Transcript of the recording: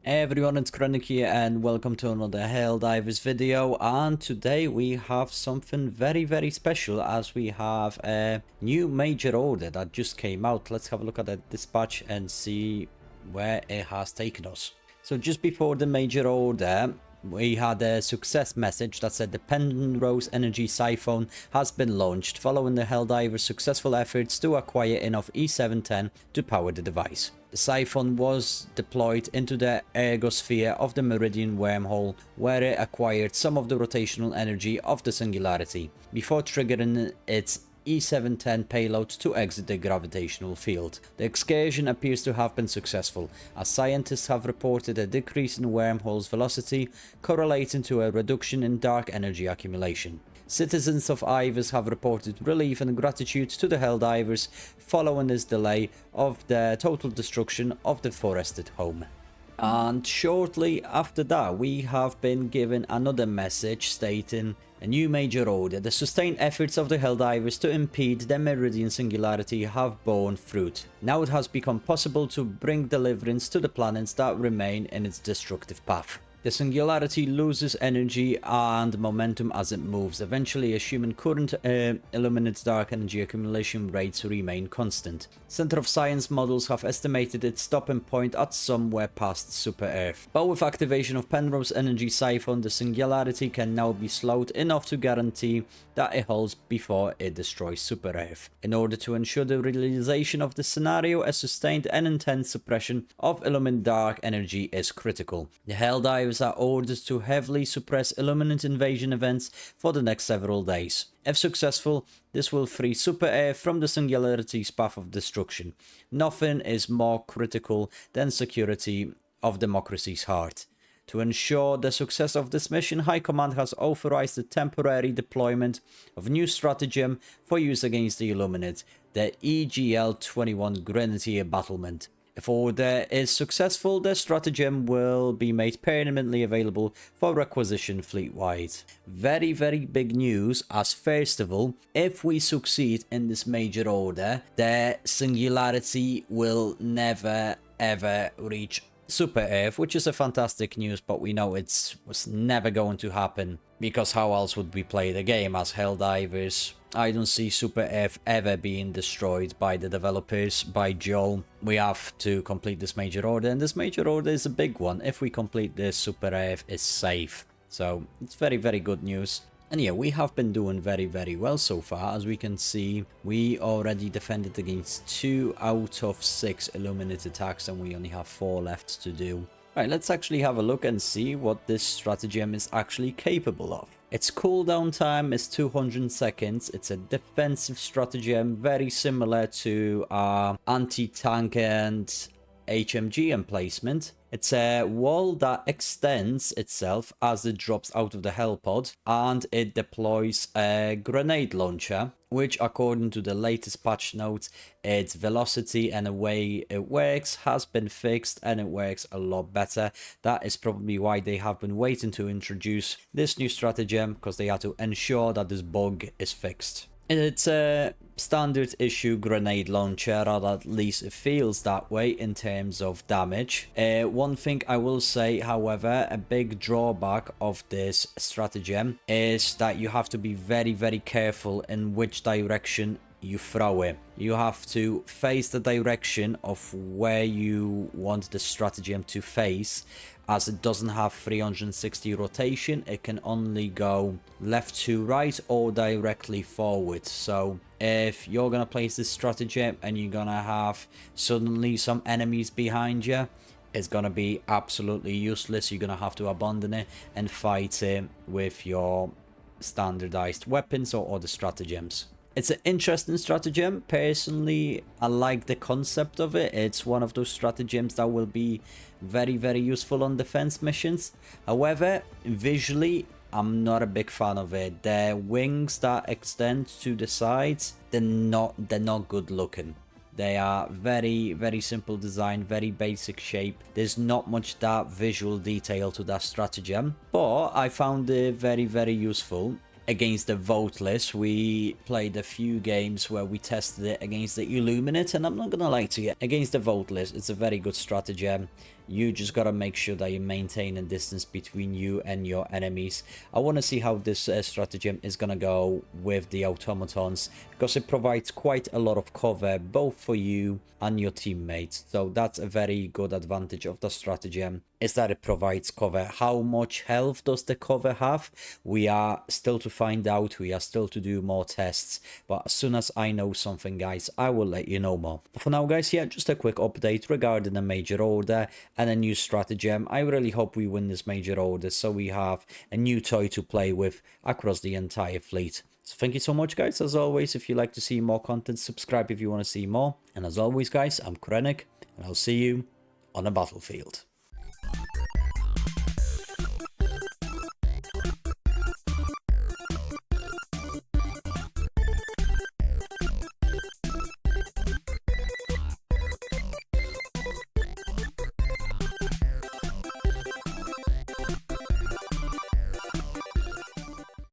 Hey everyone, it's Chronic here and welcome to another Helldivers video, and today we have something very special as we have a new major order that just came out. Let's have a look at the dispatch and see where it has taken us. So just before the major order, we had a success message that said the Penrose Energy Siphon has been launched following the Helldivers' successful efforts to acquire enough E710 to power the device. The siphon was deployed into the ergosphere of the Meridian wormhole, where it acquired some of the rotational energy of the Singularity, before triggering its E710 payload to exit the gravitational field. The excursion appears to have been successful, as scientists have reported a decrease in wormhole's velocity, correlating to a reduction in dark energy accumulation. Citizens of Ivers have reported relief and gratitude to the Helldivers following this delay of the total destruction of the forested home. And shortly after that, we have been given another message stating a new major order. The sustained efforts of the Helldivers to impede the Meridian Singularity have borne fruit. Now it has become possible to bring deliverance to the planets that remain in its destructive path. The Singularity loses energy and momentum as it moves, eventually assuming current illuminate dark energy accumulation rates remain constant. Center of Science models have estimated its stopping point at somewhere past Super Earth. But with activation of Penrose Energy Siphon, the Singularity can now be slowed enough to guarantee that it holds before it destroys Super Earth. In order to ensure the realization of this scenario, a sustained and intense suppression of illuminate dark energy is critical. The Helldivers are ordered to heavily suppress Illuminant invasion events for the next several days. If successful, this will free Super Earth from the Singularity's path of destruction. Nothing is more critical than security of democracy's heart. To ensure the success of this mission, High Command has authorized the temporary deployment of new stratagem for use against the Illuminate, the EGL-21 Grenadier Battlement. If order is successful, the stratagem will be made permanently available for requisition fleet-wide. Very big news, as first of all, if we succeed in this major order, the Singularity will never ever reach Super Earth, which is a fantastic news, but we know it was never going to happen, because how else would we play the game as Helldivers? I don't see Super Earth ever being destroyed by the developers, by Joel. We have to complete this major order, and this major order is a big one. If we complete this, Super Earth is safe. So it's very good news. And yeah, we have been doing very well so far. As we can see, we already defended against 2 out of 6 Illuminate attacks, and we only have 4 left to do. Right, let's actually have a look and see what this stratagem is actually capable of. Its cooldown time is 200 seconds. It's a defensive stratagem, very similar to our anti-tank and HMG emplacement. It's a wall that extends itself as it drops out of the Hellpod, and it deploys a grenade launcher, which according to the latest patch notes, its velocity and the way it works has been fixed, and it works a lot better. That is probably why they have been waiting to introduce this new stratagem, because they had to ensure that this bug is fixed. It's a standard issue grenade launcher, or at least it feels that way in terms of damage. One thing I will say, however, a big drawback of this stratagem is that you have to be very careful in which direction you throw it. You have to face the direction of where you want the stratagem to face, as it doesn't have 360 rotation. It can only go left to right or directly forward. So if you're gonna place this stratagem and you're gonna have suddenly some enemies behind you, it's gonna be absolutely useless. You're gonna have to abandon it and fight it with your standardized weapons or other stratagems. It's an interesting stratagem. Personally, I like the concept of it. It's one of those stratagems that will be very useful on defense missions. However, visually, I'm not a big fan of it. The wings that extend to the sides, they're not good looking. They are very simple design, very basic shape. There's not much that visual detail to that stratagem, but I found it very useful. against the Voteless. We played a few games where we tested it against the Illuminate, and I'm not gonna lie to you, against the Voteless, it's a very good stratagem. You just gotta make sure that you maintain a distance between you and your enemies. I want to see how this stratagem is gonna go with the automatons, because it provides quite a lot of cover both for you and your teammates. So that's a very good advantage of the stratagem, is that it provides cover. How much health does the cover have? We are still to find out. We are still to do more tests, but as soon as I know something, guys, I will let you know more. But for now, guys, yeah, just a quick update regarding a major order and a new stratagem. I really hope we win this major order, so we have a new toy to play with across the entire fleet. So thank you so much, guys. As always, if you like to see more content, subscribe if you want to see more. And as always, guys, I'm Krennic, and I'll see you on a battlefield.